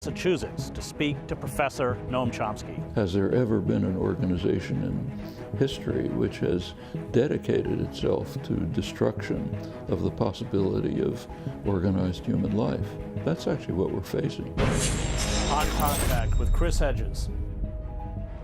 Massachusetts to speak to Professor Noam Chomsky. Has there ever been an organization in history which has dedicated itself to destruction of the possibility of organized human life? That's actually what we're facing. On Contact with Chris Hedges.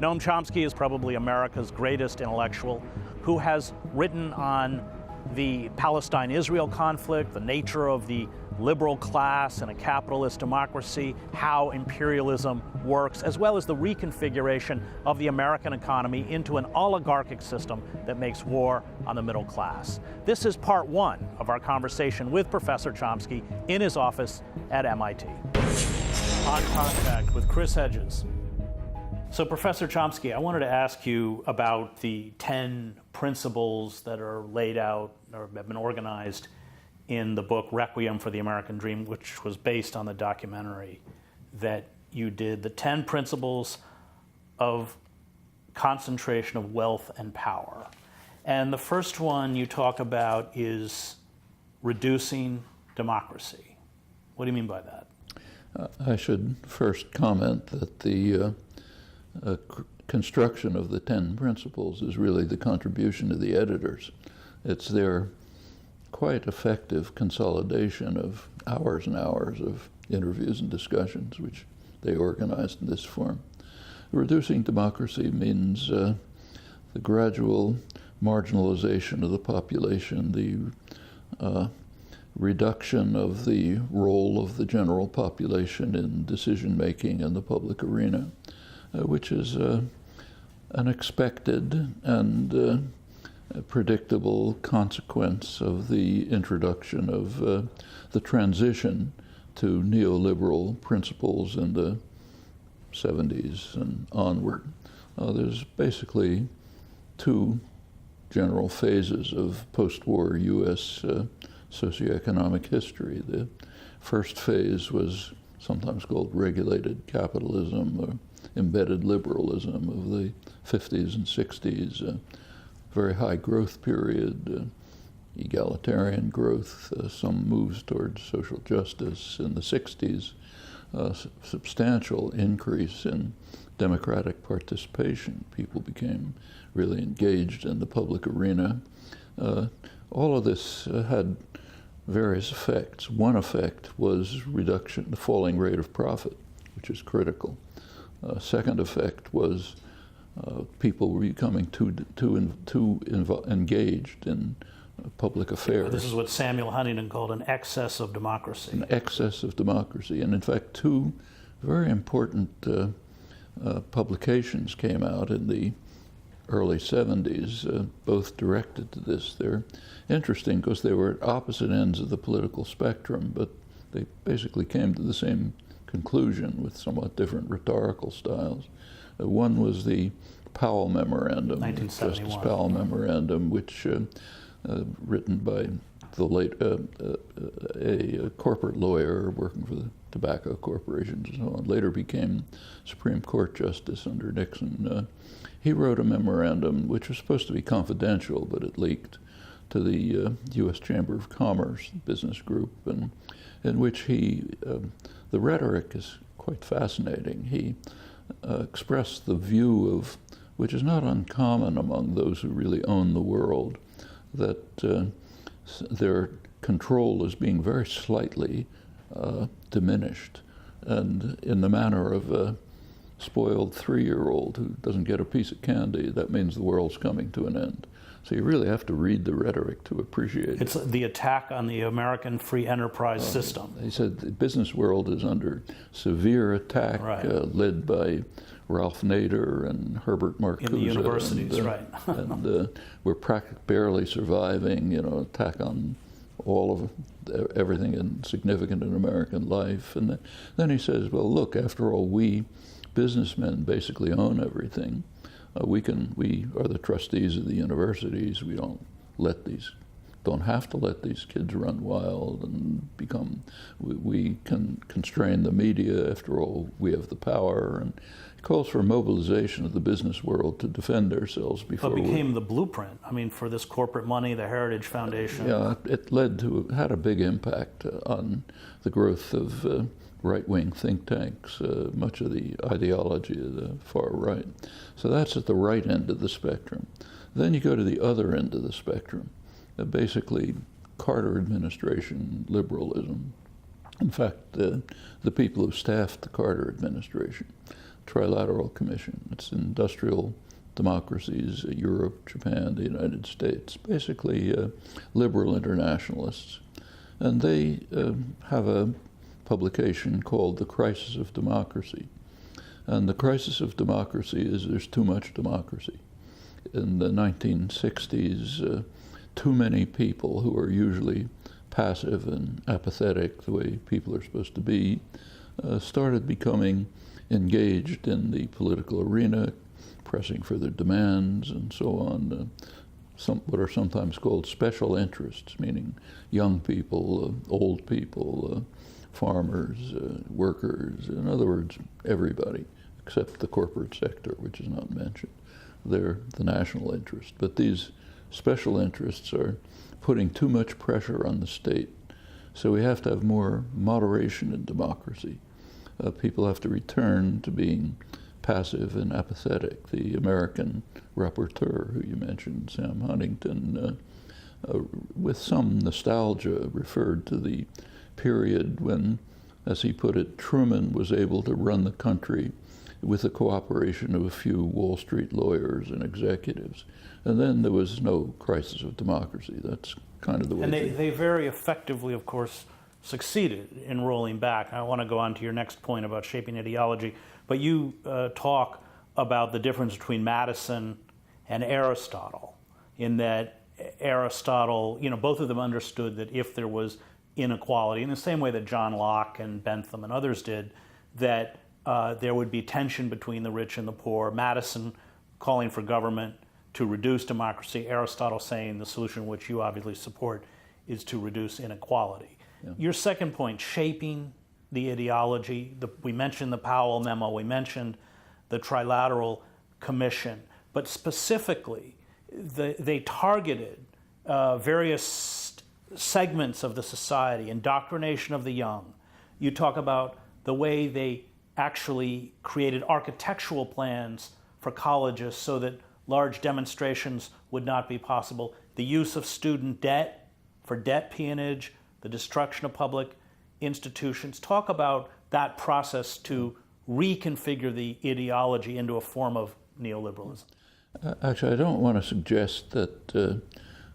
Noam Chomsky is probably America's greatest intellectual who has written on the Palestine-Israel conflict, the nature of the liberal class in a capitalist democracy, how imperialism works, as well as the reconfiguration of the American economy into an oligarchic system that makes war on the middle class. This is part one of our conversation with Professor Chomsky in his office at MIT. On Contact with Chris Hedges. So, Professor Chomsky, I wanted to ask you about the 10 principles that are laid out or have been organized in the book Requiem for the American Dream, which was based on the documentary that you did, the 10 principles of concentration of wealth and power. And the first one you talk about is reducing democracy. What do you mean by that? I should first comment that the construction of the 10 principles is really the contribution of the editors. It's their quite effective consolidation of hours and hours of interviews and discussions, which they organized in this form. Reducing democracy means the gradual marginalization of the population, the reduction of the role of the general population in decision-making in the public arena, which is an expected and a predictable consequence of the introduction of the transition to neoliberal principles in the 70s and onward. There's basically two general phases of post-war U.S. Socioeconomic history. The first phase was sometimes called regulated capitalism or embedded liberalism of the 50s and 60s. Very high growth period, egalitarian growth, some moves towards social justice. In the 60s, substantial increase in democratic participation. People became really engaged in the public arena. All of this had various effects. One effect was reduction, the falling rate of profit, which is critical. Second effect was people were becoming too engaged in public affairs. This is what Samuel Huntington called an excess of democracy. An excess of democracy. And in fact, two very important publications came out in the early 70s, both directed to this. They're interesting because they were at opposite ends of the political spectrum, but they basically came to the same conclusion with somewhat different rhetorical styles. One was the Powell Memorandum, Justice Powell Memorandum, which written by the late a corporate lawyer working for the tobacco corporations and so on, later became Supreme Court Justice under Nixon. He wrote a memorandum which was supposed to be confidential, but it leaked to the U.S. Chamber of Commerce business group, and in which the rhetoric is quite fascinating. He expressed the view of, which is not uncommon among those who really own the world, that their control is being very slightly diminished, and in the manner of a spoiled 3-year-old who doesn't get a piece of candy, that means the world's coming to an end. So you really have to read the rhetoric to appreciate it. It's the attack on the American free enterprise system. He said the business world is under severe attack, led by Ralph Nader and Herbert Marcuse. In the universities, right. And we're practically barely surviving, attack on all of everything significant in American life. And then he says, well, look, after all, we businessmen basically own everything. We are the trustees of the universities. We don't have to let these kids run wild and we can constrain the media. After all, we have the power. And he calls for mobilization of the business world to defend ourselves before. But became the blueprint, for this corporate money, the Heritage Foundation. Yeah, it had a big impact on the growth of right-wing think tanks, much of the ideology of the far right. So that's at the right end of the spectrum. Then you go to the other end of the spectrum, basically Carter administration liberalism. In fact, the people who staffed the Carter administration, Trilateral Commission, it's industrial democracies, Europe, Japan, the United States, basically liberal internationalists. And they have a publication called The Crisis of Democracy. And the crisis of democracy is there's too much democracy. In the 1960s, too many people who are usually passive and apathetic, the way people are supposed to be, started becoming engaged in the political arena, pressing for their demands and so on. What are sometimes called special interests, meaning young people, old people, farmers, workers, in other words, everybody, except the corporate sector, which is not mentioned. They're the national interest. But these special interests are putting too much pressure on the state. So we have to have more moderation in democracy. People have to return to being passive and apathetic. The American rapporteur, who you mentioned, Sam Huntington, with some nostalgia referred to the period when, as he put it, Truman was able to run the country with the cooperation of a few Wall Street lawyers and executives. And then there was no crisis of democracy. That's kind of the way. And they very effectively, of course, succeeded in rolling back. I want to go on to your next point about shaping ideology, but you talk about the difference between Madison and Aristotle, in that Aristotle, both of them understood that if there was inequality, in the same way that John Locke and Bentham and others did, that there would be tension between the rich and the poor. Madison calling for government to reduce democracy, Aristotle saying the solution, which you obviously support, is to reduce inequality. Yeah. Your second point, shaping the ideology, we mentioned the Powell memo, we mentioned the Trilateral Commission, but specifically they targeted various segments of the society, indoctrination of the young. You talk about the way they actually created architectural plans for colleges so that large demonstrations would not be possible, the use of student debt for debt peonage, the destruction of public institutions. Talk about that process to reconfigure the ideology into a form of neoliberalism. Actually, I don't want to suggest that the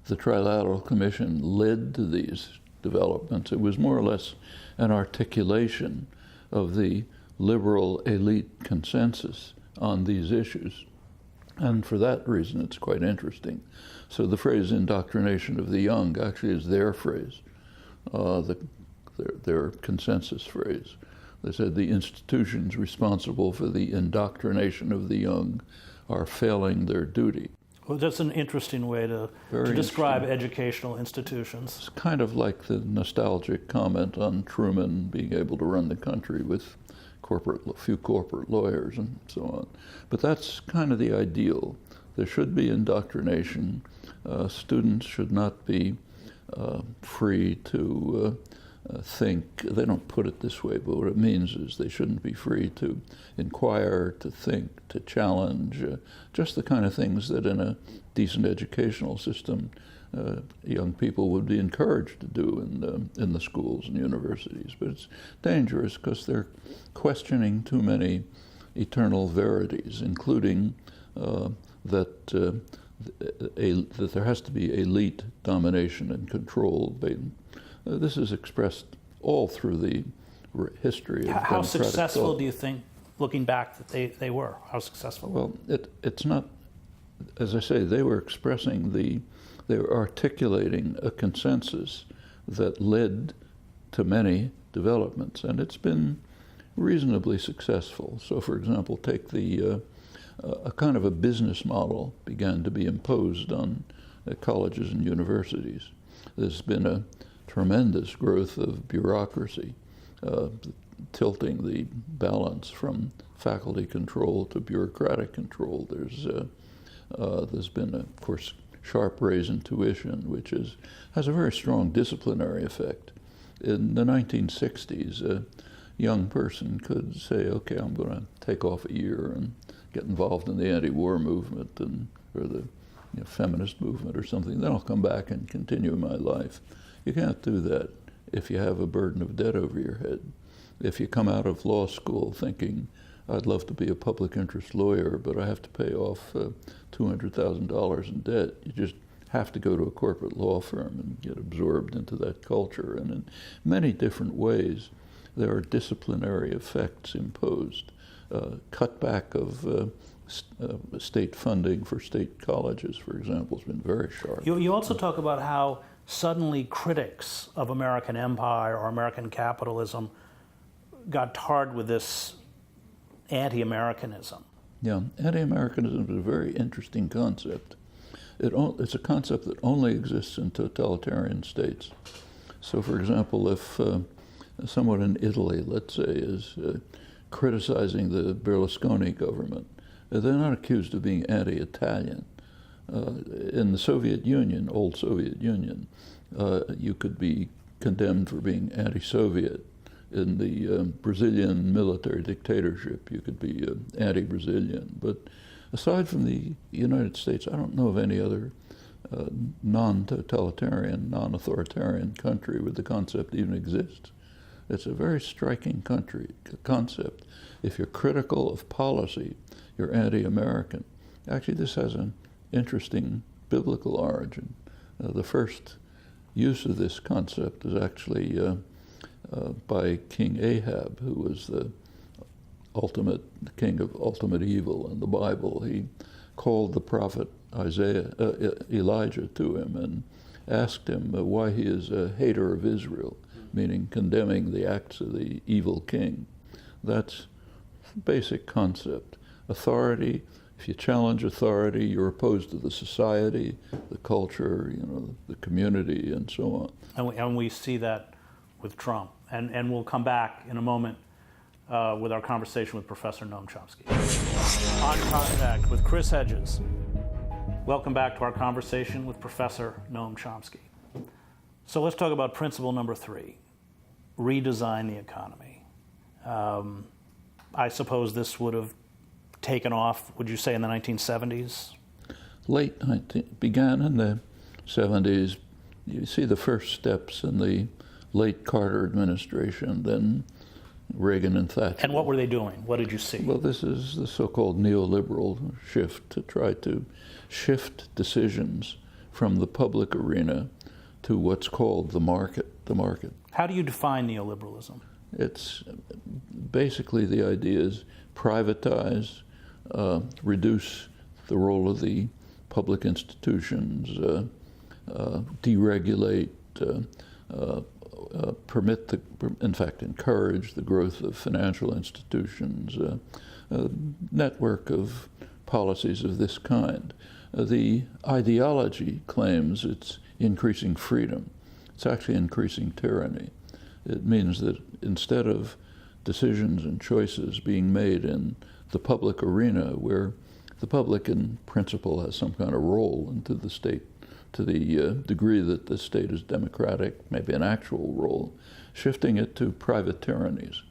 Trilateral Commission led to these developments. It was more or less an articulation of the liberal elite consensus on these issues. And for that reason, it's quite interesting. So the phrase indoctrination of the young actually is their phrase, their consensus phrase. They said the institutions responsible for the indoctrination of the young are failing their duty. Well, that's an interesting way to describe educational institutions. It's kind of like the nostalgic comment on Truman being able to run the country with a few corporate lawyers and so on. But that's kind of the ideal. There should be indoctrination. Students should not be free to think. They don't put it this way, but what it means is they shouldn't be free to inquire, to think, to challenge, just the kind of things that in a decent educational system young people would be encouraged to do in the schools and universities. But it's dangerous because they're questioning too many eternal verities, including that there has to be elite domination and control. This is expressed all through the history of How successful thought. do you think, looking back, that they were? How successful? Well, it's not, as I say, they were articulating a consensus that led to many developments, and it's been reasonably successful. So, for example, take a kind of a business model began to be imposed on colleges and universities. There's been a tremendous growth of bureaucracy, tilting the balance from faculty control to bureaucratic control. There's been, of course, sharp raise in tuition, which has a very strong disciplinary effect. In the 1960s, young person could say, okay, I'm going to take off a year and get involved in the anti-war movement or the feminist movement or something, then I'll come back and continue my life. You can't do that if you have a burden of debt over your head. If you come out of law school thinking, I'd love to be a public interest lawyer, but I have to pay off $200,000 in debt, you just have to go to a corporate law firm and get absorbed into that culture. And in many different ways, there are disciplinary effects imposed. Cutback of state funding for state colleges, for example, has been very sharp. You also talk about how suddenly critics of American empire or American capitalism got tarred with this anti-Americanism. Yeah, anti-Americanism is a very interesting concept. It's a concept that only exists in totalitarian states. So, for example, if someone in Italy, let's say, is criticizing the Berlusconi government, they're not accused of being anti-Italian. In the Soviet Union, old Soviet Union, you could be condemned for being anti-Soviet. In the Brazilian military dictatorship, you could be anti-Brazilian. But aside from the United States, I don't know of any other non-totalitarian, non-authoritarian country where the concept even exists. It's a very striking concept. If you're critical of policy, you're anti-American. Actually, this has an interesting biblical origin. The first use of this concept is actually by King Ahab, who was the king of ultimate evil in the Bible. He called the prophet Elijah to him and asked him why he is a hater of Israel, meaning condemning the acts of the evil king. That's the basic concept. Authority, if you challenge authority, you're opposed to the society, the culture, the community, and so on. And we see that with Trump. And we'll come back in a moment with our conversation with Professor Noam Chomsky. On Contact with Chris Hedges. Welcome back to our conversation with Professor Noam Chomsky. So let's talk about principle number 3, redesign the economy. I suppose this would have taken off, would you say, in the 1970s? Began in the 70s. You see the first steps in the late Carter administration, then Reagan and Thatcher. And what were they doing? What did you see? Well, this is the so-called neoliberal shift to try to shift decisions from the public arena to what's called the market. How do you define neoliberalism? It's basically the idea is privatize, reduce the role of the public institutions, deregulate, encourage the growth of financial institutions, a network of policies of this kind. The ideology claims it's increasing freedom. It's actually increasing tyranny. It means that instead of decisions and choices being made in the public arena, where the public in principle has some kind of role into the state, to the degree that the state is democratic, maybe an actual role, shifting it to private tyrannies,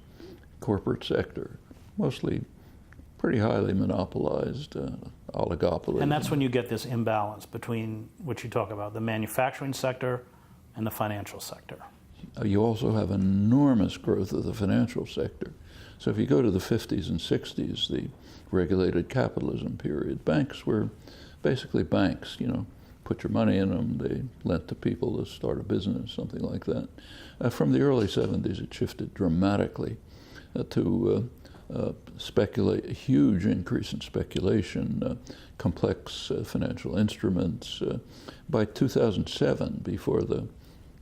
corporate sector, mostly pretty highly monopolized oligopoly. And that's when you get this imbalance between what you talk about, the manufacturing sector and the financial sector. You also have enormous growth of the financial sector. So if you go to the 50s and 60s, the regulated capitalism period, banks were basically banks, put your money in them, they lent to people to start a business, something like that. From the early 70s, it shifted dramatically to speculate, a huge increase in speculation, complex financial instruments. By 2007, before the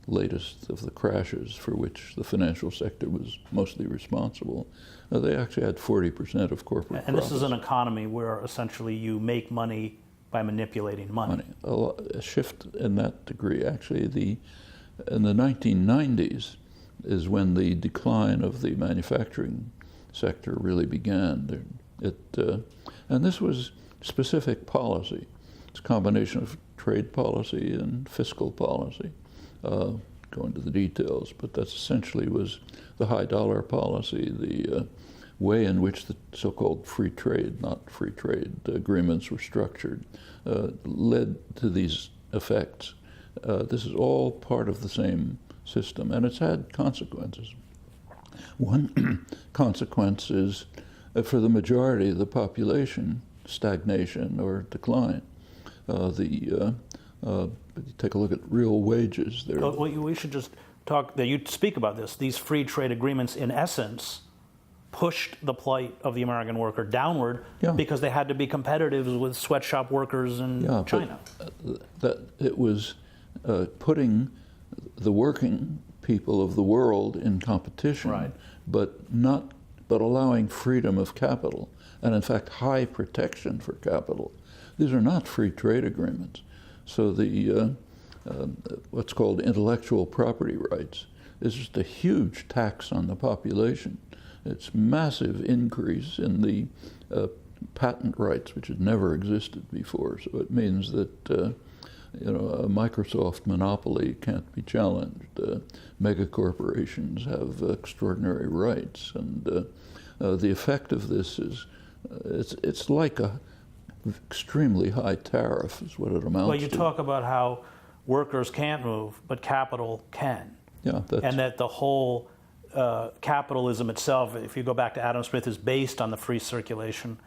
latest of the crashes for which the financial sector was mostly responsible, they actually had 40% of corporate And profits. this is an economy where essentially you make money by manipulating money. A shift in that degree. Actually, in the 1990s is when the decline of the manufacturing sector really began. And this was specific policy. It's a combination of trade policy and fiscal policy, go into the details, but that essentially was the high dollar policy, the way in which the so-called free trade, not free trade agreements were structured, led to these effects. This is all part of the same system, and it's had consequences. One consequence is, for the majority of the population, stagnation or decline. Take a look at real wages. Well, we should just talk, that you speak about this. These free trade agreements, in essence, pushed the plight of the American worker downward because they had to be competitive with sweatshop workers in China. That it was putting the working people of the world in competition, but allowing freedom of capital, and in fact high protection for capital. These are not free trade agreements. So the what's called intellectual property rights is just a huge tax on the population. It's massive increase in the patent rights, which had never existed before. So it means that a Microsoft monopoly can't be challenged. Mega corporations have extraordinary rights, and the effect of this is it's like a extremely high tariff is what it amounts to. Well, you talk about how workers can't move, but capital can. Yeah, and that the whole capitalism itself, if you go back to Adam Smith, is based on the free circulation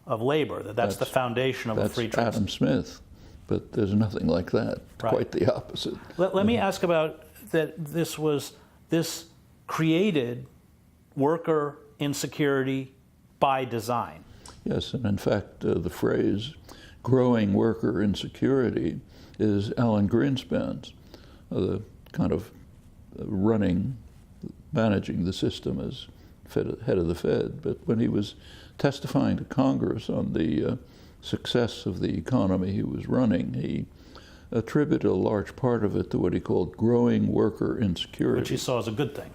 of labor. That's the foundation of a free trade. That's Adam Smith, but there's nothing like that. Quite the opposite. Let me ask about that. This created worker insecurity by design. Yes, and in fact, the phrase "growing worker insecurity" is Alan Greenspan's, the kind of managing the system as head of the Fed. But when he was testifying to Congress on the success of the economy he was running, he attributed a large part of it to what he called growing worker insecurity. Which he saw as a good thing.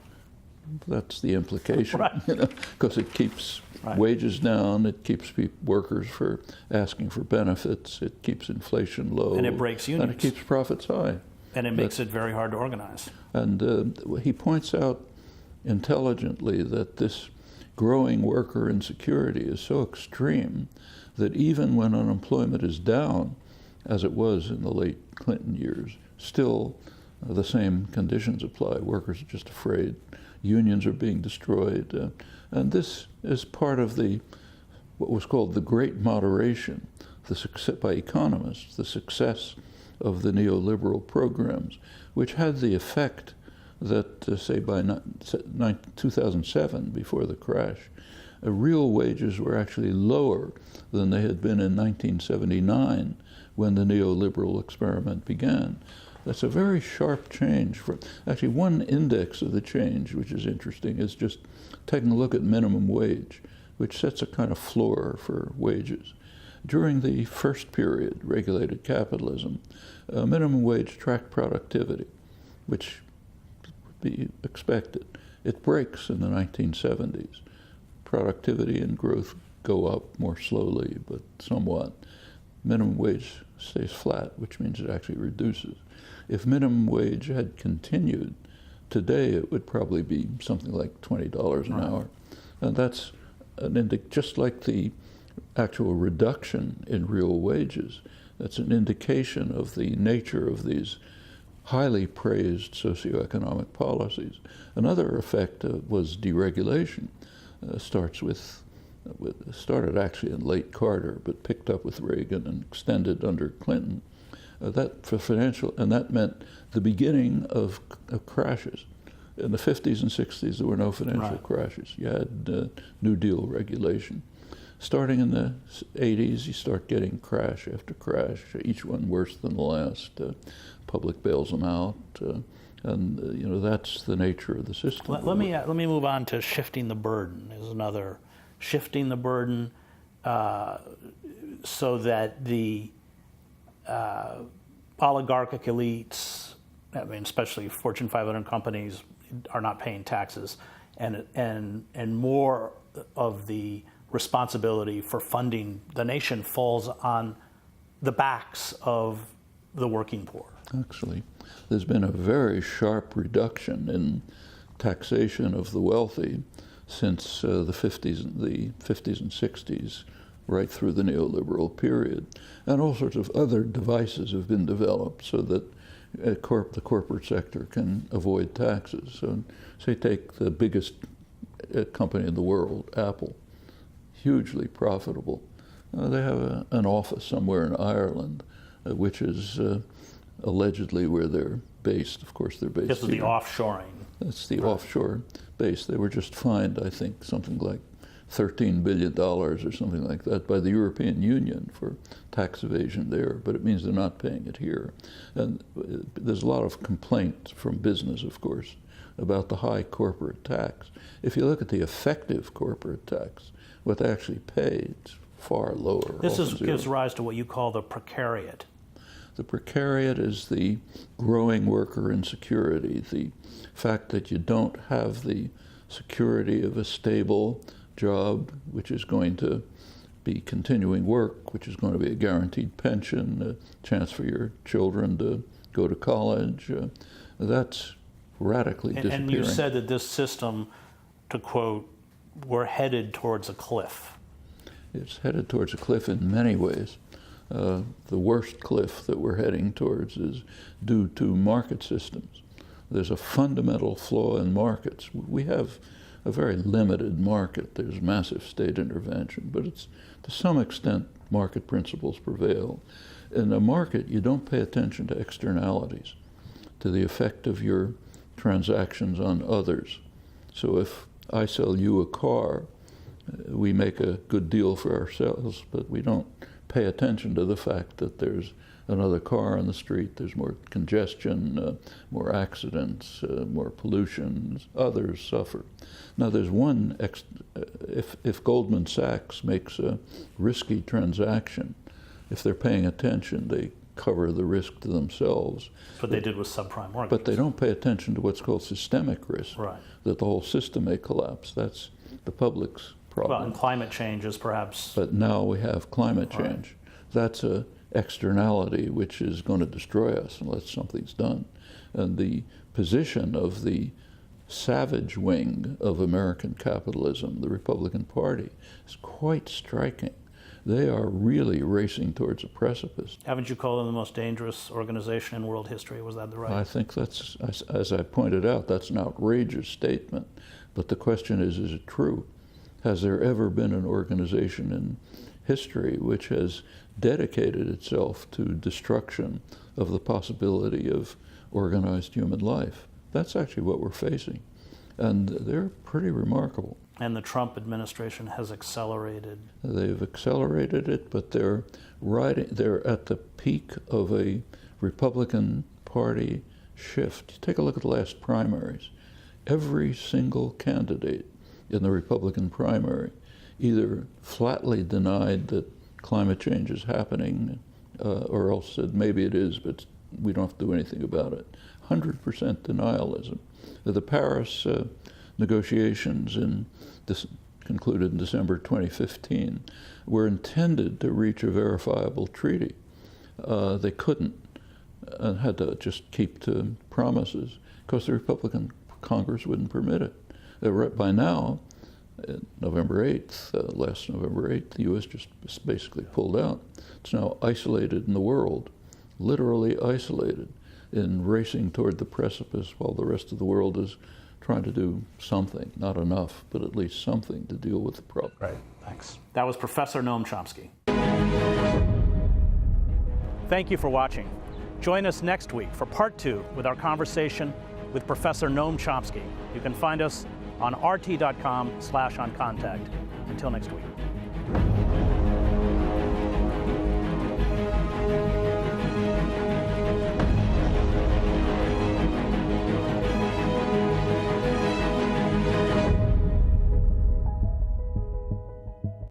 That's the implication, because it keeps wages down, it keeps workers from asking for benefits, it keeps inflation low. And it breaks unions. And it keeps profits high. And it makes it very hard to organize. And he points out intelligently that this growing worker insecurity is so extreme that even when unemployment is down, as it was in the late Clinton years, still the same conditions apply. Workers are just afraid. Unions are being destroyed. And this is part of what was called the Great Moderation, by economists, the success of the neoliberal programs, which had the effect that, say, by 2007, before the crash, real wages were actually lower than they had been in 1979 when the neoliberal experiment began. That's a very sharp change. Actually, one index of the change, which is interesting, is just taking a look at minimum wage, which sets a kind of floor for wages. During the first period, regulated capitalism, minimum wage tracked productivity, which would be expected. It breaks in the 1970s. Productivity and growth go up more slowly, but somewhat. Minimum wage stays flat, which means it actually reduces. If minimum wage had continued, today it would probably be something like $20 an hour. And that's just like the actual reduction in real wages. That's an indication of the nature of these highly praised socioeconomic policies. Another effect was deregulation. Started actually in late Carter, but picked up with Reagan and extended under Clinton. That meant the beginning of crashes. In the 50s and 60s, there were no financial crashes. You had New Deal regulation. Starting in the 80s, you start getting crash after crash, each one worse than the last. Public bails them out, and that's the nature of the system. Let me move on to shifting the burden. Is another shifting the burden so that the oligarchic elites, I mean, especially Fortune 500 companies, are not paying taxes, and more of the responsibility for funding the nation falls on the backs of the working poor. Actually, there's been a very sharp reduction in taxation of the wealthy since the 50s and 60s, right through the neoliberal period. And all sorts of other devices have been developed so that the corporate sector can avoid taxes. So say take the biggest company in the world, Apple, hugely profitable. They have an office somewhere in Ireland, which is allegedly where they're based. Of course, they're based This is the here. offshoring. That's the offshore base. They were just fined, I think, something like $13 billion or something like that by the European Union for tax evasion there, but it means they're not paying it here. And there's a lot of complaint from business, of course, about the high corporate tax. If you look at the effective corporate tax, what they actually pay, it's far lower. This gives rise to what you call the precariat. The precariat is the growing worker insecurity, the fact that you don't have the security of a stable job, which is going to be continuing work, which is going to be a guaranteed pension, a chance for your children to go to college. That's radically disappearing. And you said that this system, to quote, we're headed towards a cliff. It's headed towards a cliff in many ways. The worst cliff that we're heading towards is due to market systems. There's a fundamental flaw in markets. We have a very limited market. There's massive state intervention, but it's to some extent market principles prevail. In a market, you don't pay attention to externalities, to the effect of your transactions on others. So if I sell you a car, we make a good deal for ourselves, but we don't pay attention to the fact that there's another car on the street, there's more congestion, more accidents, more pollution, others suffer. Now there's one, if Goldman Sachs makes a risky transaction, if they're paying attention, they cover the risk to themselves. That's what they did with subprime mortgages. But they don't pay attention to what's called systemic risk, right, that the whole system may collapse. That's the public's problem. Well, and climate change is perhaps... But now we have climate change. Right. That's a externality which is going to destroy us unless something's done. And the position of the savage wing of American capitalism, the Republican Party, is quite striking. They are really racing towards a precipice. Haven't you called them the most dangerous organization in world history? Was that the right? I think that's, as I pointed out, that's an outrageous statement. But the question is it true? Has there ever been an organization in history which has dedicated itself to destruction of the possibility of organized human life? That's actually what we're facing. And they're pretty remarkable. And the Trump administration has accelerated. They've accelerated it, but they're at the peak of a Republican Party shift. Take a look at the last primaries. Every single candidate in the Republican primary either flatly denied that climate change is happening, or else said maybe it is, but we don't have to do anything about it. 100% denialism. The Paris negotiations concluded in December 2015 were intended to reach a verifiable treaty. They couldn't and had to just keep to promises because the Republican Congress wouldn't permit it. By now, November 8th, last November 8th, the U.S. just basically pulled out. It's now isolated in the world, literally isolated, in racing toward the precipice while the rest of the world is trying to do something, not enough, but at least something to deal with the problem. Right, thanks. That was Professor Noam Chomsky. Thank you for watching. Join us next week for part 2 with our conversation with Professor Noam Chomsky. You can find us on rt.com/oncontact. Until next week.